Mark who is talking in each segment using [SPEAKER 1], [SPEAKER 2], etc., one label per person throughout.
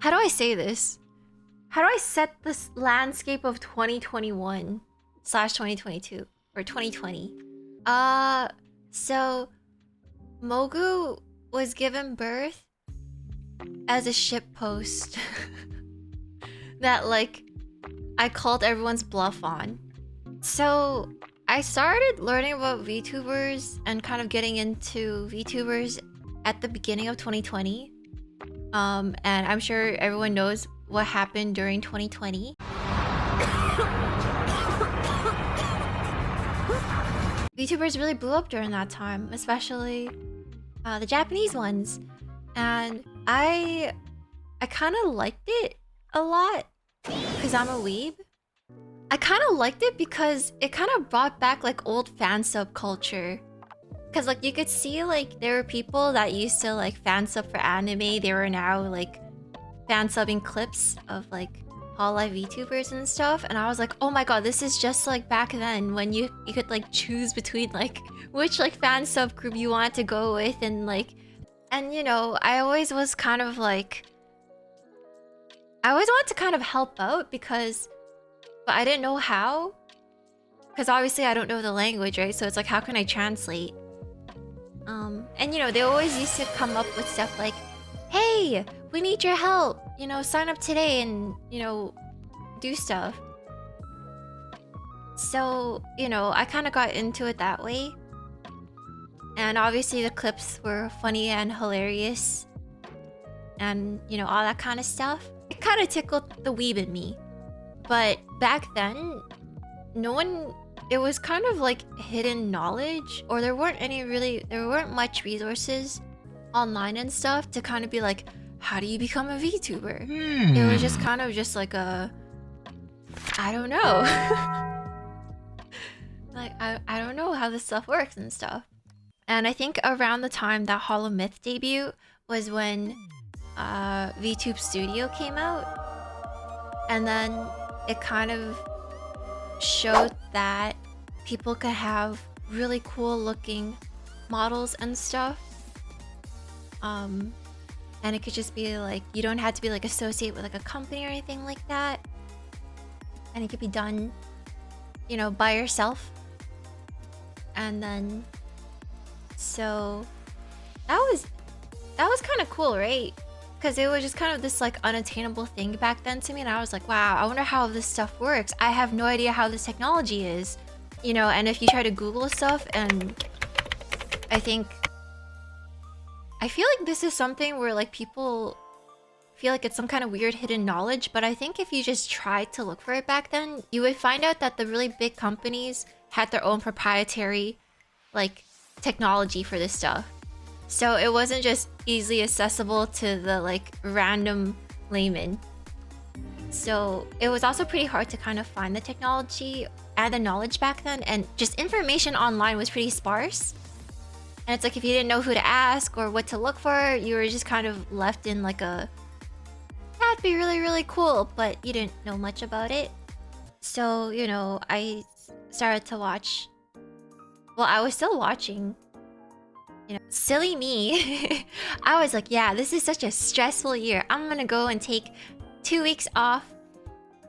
[SPEAKER 1] How do I say this? How do I set this landscape of 2021/2022 or 2020? So Mogu was given birth as a ship post that like I called everyone's bluff on. So I started learning about VTubers and kind of getting into VTubers at the beginning of 2020. And I'm sure everyone knows what happened during 2020. VTubers really blew up during that time, especially the Japanese ones. And I kind of liked it a lot because I'm a weeb. I kind of liked it because it kind of brought back like old fan sub culture. Cause like you could see like there were people that used to like fan sub for anime. They were now like fan subbing clips of like Hololive VTubers and stuff. And I was like, oh my god, this is just like back then when you could like choose between like which like fan sub group you want to go with and like, and you know, I always was kind of like, I always wanted to kind of help out because, but I didn't know how. Because obviously I don't know the language, right? So it's like, how can I translate? And you know, they always used to come up with stuff like, hey, we need your help, you know, sign up today and, you know, do stuff. So, you know, I kind of got into it that way. And obviously the clips were funny and hilarious. And, you know, all that kind of stuff. It kind of tickled the weeb in me. But back then, no one... It was kind of like hidden knowledge, or there weren't much resources online and stuff to kind of be like, how do you become a VTuber? It was just kind of just like a, I don't know. Like, I don't know how this stuff works and stuff. And I think around the time that Hollow Myth debut was when VTube Studio came out. And then it kind of showed that people could have really cool looking models and stuff. And it could just be like, you don't have to be like associated with like a company or anything like that. And it could be done, you know, by yourself. And then, so that was kind of cool, right? Because it was just kind of this like unattainable thing back then to me, and I was like, wow, I wonder how this stuff works. I have no idea how this technology is, you know. And if you try to Google stuff, and I feel like this is something where like people feel like it's some kind of weird hidden knowledge, but I think if you just tried to look for it back then, you would find out that the really big companies had their own proprietary like technology for this stuff. So it wasn't just easily accessible to the like random layman. So it was also pretty hard to kind of find the technology and the knowledge back then, and just information online was pretty sparse. And it's like if you didn't know who to ask or what to look for, you were just kind of left in like a, that'd be really, really cool, but you didn't know much about it. So, you know, I started to watch. Well, I was still watching. You know, silly me. I was like, yeah, this is such a stressful year. I'm gonna go and take 2 weeks off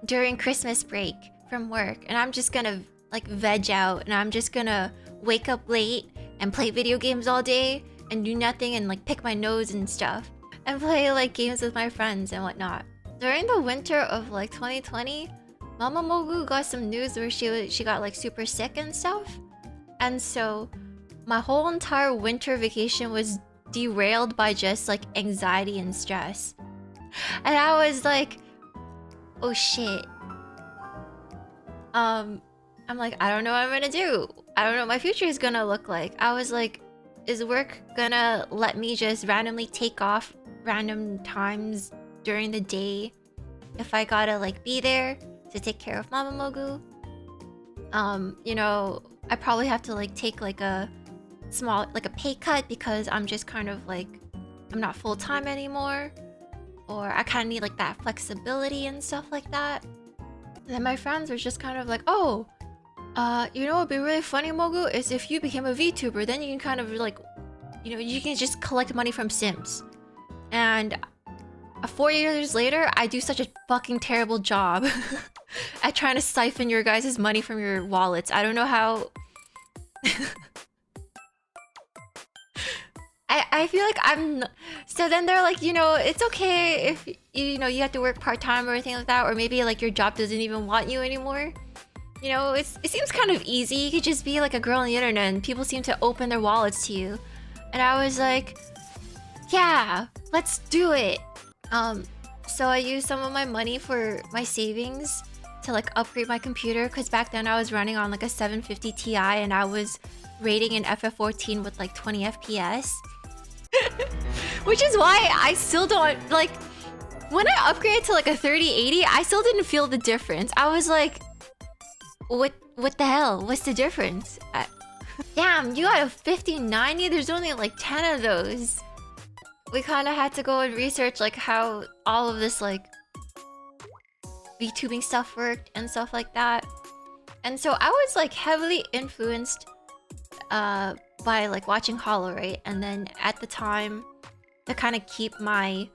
[SPEAKER 1] during Christmas break from work. And I'm just gonna like veg out. And I'm just gonna wake up late and play video games all day and do nothing and like pick my nose and stuff. And play like games with my friends and whatnot. During the winter of like 2020, Mama Mogu got some news where she got like super sick and stuff. And so my whole entire winter vacation was derailed by just like anxiety and stress. And I was like, oh shit. I'm like, I don't know what I'm gonna do. I don't know what my future is gonna look like. I was like, is work gonna let me just randomly take off random times during the day if I gotta like be there to take care of Mama Mogu? You know, I probably have to like take like a small like a pay cut because I'm just kind of like, I'm not full-time anymore, or I kind of need like that flexibility and stuff like that. And then my friends were just kind of like, oh, you know what would be really funny, Mogu, is if you became a VTuber, then you can kind of like, you know, you can just collect money from Sims. And 4 years later, I do such a fucking terrible job at trying to siphon your guys' money from your wallets. I don't know how... I feel like I'm... So then they're like, you know, it's okay if, you know, you have to work part-time or anything like that. Or maybe like your job doesn't even want you anymore. You know, it seems kind of easy. You could just be like a girl on the internet and people seem to open their wallets to you. And I was like, yeah, let's do it. So I used some of my money for my savings to like upgrade my computer, because back then I was running on like a 750 Ti and I was rating in FF14 with like 20 FPS. Which is why I still don't like, when I upgraded to like a 3080, I still didn't feel the difference. I was like, what the hell? What's the difference? Damn, you got a 5090? There's only like 10 of those. We kind of had to go and research like how all of this like VTubing stuff worked and stuff like that. And so I was like heavily influenced by like watching Hollow, right? And then at the time, to kind of keep my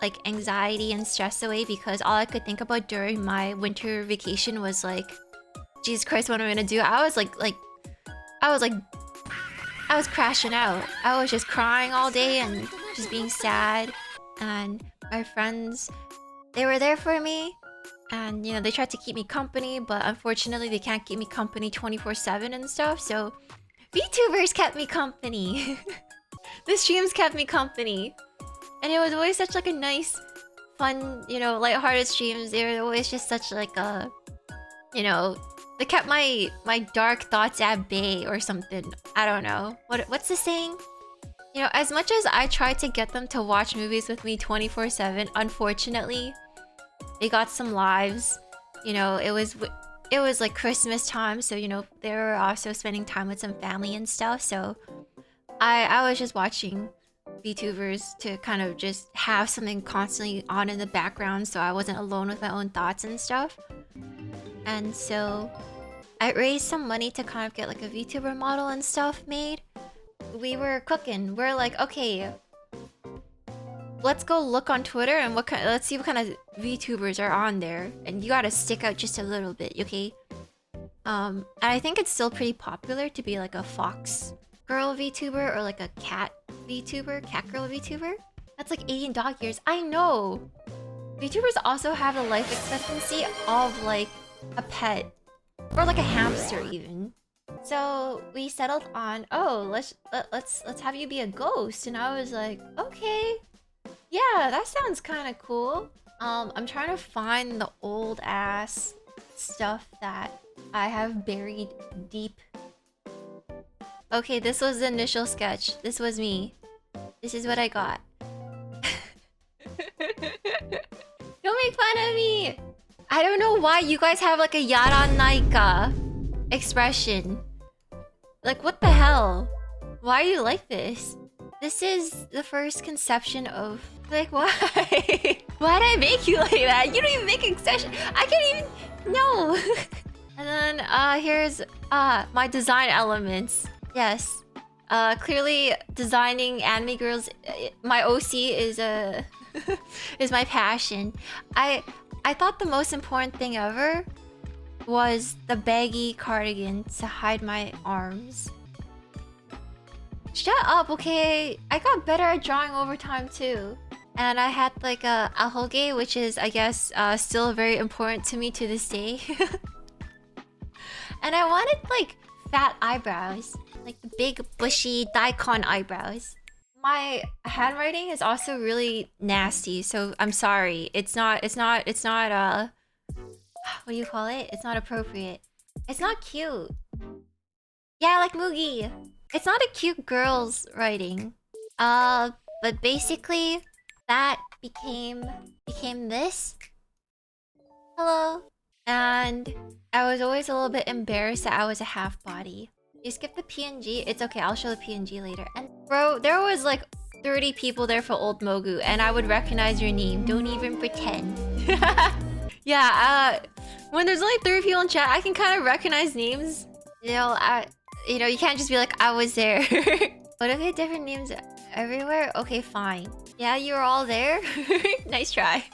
[SPEAKER 1] like anxiety and stress away, because all I could think about during my winter vacation was like, Jesus Christ, what am I gonna do? I was crashing out. I was just crying all day and just being sad. And my friends, they were there for me. And, you know, they tried to keep me company, but unfortunately they can't keep me company 24/7 and stuff. So VTubers kept me company. The streams kept me company. And it was always such like a nice, fun, you know, lighthearted streams. They were always just such like a, you know, they kept my dark thoughts at bay or something. I don't know. What's the saying? You know, as much as I tried to get them to watch movies with me 24/7, unfortunately, they got some lives. You know, it was like Christmas time, so you know, they were also spending time with some family and stuff. So I was just watching VTubers to kind of just have something constantly on in the background, so I wasn't alone with my own thoughts and stuff. And so I raised some money to kind of get like a VTuber model and stuff made. We were cooking. We're like, okay, let's go look on Twitter and let's see what kind of VTubers are on there. And you gotta stick out just a little bit, okay? And I think it's still pretty popular to be like a fox girl VTuber or like a cat VTuber, cat girl VTuber. That's like 18 dog years. I know. VTubers also have a life expectancy of like a pet or like a hamster even. So we settled on, oh, let's have you be a ghost. And I was like, okay, yeah, that sounds kind of cool. I'm trying to find the old ass stuff that I have buried deep. Okay, this was the initial sketch. This was me. This is what I got. Don't make fun of me! I don't know why you guys have like a Yaranaika expression. Like, what the hell? Why are you like this? This is the first conception of... Like, why? Why did I make you like that? You don't even make exception. I can't even... No! And then, here's my design elements. Yes. Clearly, designing anime girls... My OC is is my passion. I thought the most important thing ever was the baggy cardigan to hide my arms. Shut up, okay? I got better at drawing over time too. And I had like a ahoge, which is, I guess, still very important to me to this day. And I wanted like fat eyebrows. Like the big bushy daikon eyebrows. My handwriting is also really nasty, so I'm sorry. It's not what do you call it? It's not appropriate. It's not cute. Yeah, like Mugi. It's not a cute girl's writing. But basically that became this. Hello. And I was always a little bit embarrassed that I was a half body. You skip the PNG? It's okay, I'll show the PNG later. And bro, there was like 30 people there for old Mogu, and I would recognize your name. Don't even pretend. Yeah, when there's only 30 people in chat, I can kind of recognize names. You know, you know, you can't just be like, I was there. But okay, different names everywhere? Okay, fine. Yeah, you were all there. Nice try.